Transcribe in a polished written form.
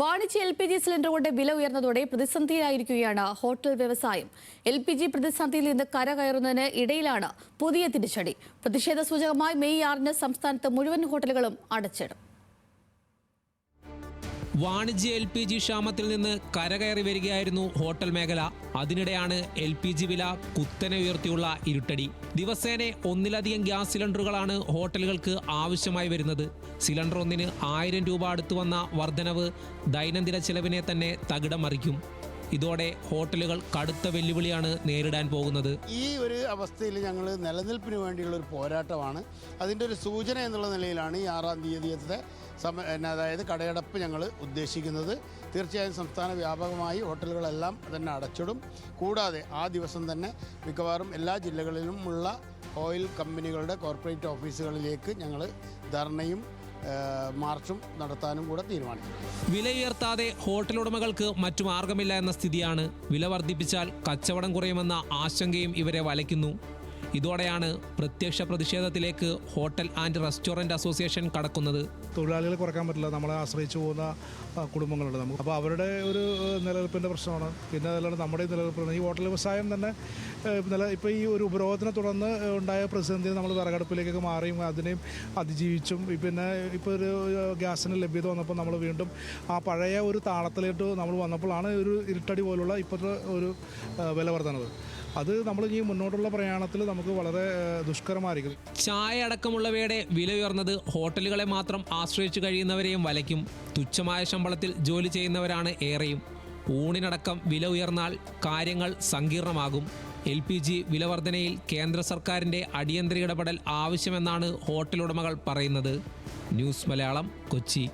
വാണിജ്യ LPG സിലിണ്ടറുകളുടെ വില ഉയർന്നതോടെ പ്രതിസന്ധിയിലായിരിക്കുകയാണ് hotel വ്യവസായം. LPG പ്രതിസന്ധിയിൽ നിന്ന് കരകയറുന്നതിന് ഇടയിലാണ് പുതിയ തിരിച്ചടി. പ്രതിഷേധ സൂചകമായി മെയ് 6-ന് സംസ്ഥാനത്ത് മുഴുവൻ ഹോട്ടലുകളും അടച്ചിടും. വാണിജ്യ LPG ക്ഷാമത്തിൽ നിന്ന് കരകയറി വരികയായിരുന്നു ഹോട്ടൽ മേഖല. അതിനിടെയാണ് LPG വില കുത്തനെ ഉയർത്തിയുള്ള ഇരുട്ടടി. ദിവസേന ഒന്നിലധികം ഗ്യാസ് സിലിണ്ടറുകളാണ് ഹോട്ടലുകൾക്ക് ആവശ്യമായി വരുന്നത്. സിലിണ്ടർ ഒന്നിന് 1000 രൂപ അടുത്തു വന്ന വർധനവ് ദൈനംദിന ചെലവിനെ തന്നെ തകിടം മറിക്കും. ഇതോടെ ഹോട്ടലുകൾ കടുത്ത വെല്ലുവിളിയാണ് നേരിടാൻ പോകുന്നത്. ഈ ഒരു അവസ്ഥയിൽ ഞങ്ങൾ നിലനിൽപ്പിന് വേണ്ടിയുള്ള ഒരു പോരാട്ടമാണ്. അതിൻ്റെ ഒരു സൂചന എന്നുള്ള നിലയിലാണ് ഈ 6-ാം തീയതിയത്തെ അതായത് കടയടപ്പ് ഞങ്ങൾ ഉദ്ദേശിക്കുന്നത്. തീർച്ചയായും സംസ്ഥാന വ്യാപകമായി ഹോട്ടലുകളെല്ലാം തന്നെ അടച്ചിടും. കൂടാതെ ആ ദിവസം തന്നെ മിക്കവാറും എല്ലാ ജില്ലകളിലുമുള്ള ഓയിൽ കമ്പനികളുടെ കോർപ്പറേറ്റ് ഓഫീസുകളിലേക്ക് ഞങ്ങൾ ധർണയും മാർച്ചും നടത്താനും കൂടെ തീരുമാനിച്ചു. വില ഉയർത്താതെ ഹോട്ടൽ ഉടമകൾക്ക് മറ്റു മാർഗമില്ല എന്ന സ്ഥിതിയാണ്. വില വർദ്ധിപ്പിച്ചാൽ കച്ചവടം കുറയുമെന്ന ആശങ്കയും ഇവരെ വലയ്ക്കുന്നു. ഇതോടെയാണ് പ്രത്യക്ഷ പ്രതിഷേധത്തിലേക്ക് ഹോട്ടൽ ആൻഡ് റെസ്റ്റോറൻറ്റ് അസോസിയേഷൻ കടക്കുന്നത്. തൊഴിലാളികളെ കുറയ്ക്കാൻ പറ്റില്ല, നമ്മളെ ആശ്രയിച്ചു പോകുന്ന കുടുംബങ്ങളുണ്ട് നമുക്ക്. അപ്പോൾ അവരുടെ ഒരു നിലനിൽപ്പിൻ്റെ പ്രശ്നമാണ്. പിന്നെ അതല്ലാതെ നമ്മുടെ നിലനിൽപ്പ് ഈ ഹോട്ടൽ വ്യവസായം തന്നെ ഇപ്പോൾ ഈ ഒരു ഉപരോധത്തിനെ തുടർന്ന് ഉണ്ടായ പ്രതിസന്ധി നമ്മൾ വിറകടുപ്പിലേക്കൊക്കെ മാറിയും അതിനെയും അതിജീവിച്ചും പിന്നെ ഇപ്പോൾ ഒരു ഗ്യാസിന് ലഭ്യത വന്നപ്പോൾ നമ്മൾ വീണ്ടും ആ പഴയ ഒരു താളത്തിലേക്ക് നമ്മൾ വന്നപ്പോഴാണ് ഒരു ഇരുട്ടടി പോലുള്ള ഇപ്പോഴത്തെ ഒരു വില വർധനവ്. അത് നമ്മൾ ഈ മുന്നോട്ടുള്ള പ്രയാണത്തിൽ നമുക്ക് വളരെ ദുഷ്കരമായിരിക്കും. ചായ അടക്കമുള്ളവയുടെ വില ഉയർന്നത് ഹോട്ടലുകളെ മാത്രം ആശ്രയിച്ചു കഴിയുന്നവരെയും വലയ്ക്കും. തുച്ഛമായ ശമ്പളത്തിൽ ജോലി ചെയ്യുന്നവരാണ് ഏറെയും. ഊണിനടക്കം വില ഉയർന്നാൽ കാര്യങ്ങൾ സങ്കീർണമാകും. LPG വില വർധനയിൽ കേന്ദ്ര സർക്കാരിൻ്റെ അടിയന്തര ഇടപെടൽ ആവശ്യമെന്നാണ് ഹോട്ടൽ ഉടമകൾ പറയുന്നത്. ന്യൂസ് മലയാളം, കൊച്ചി.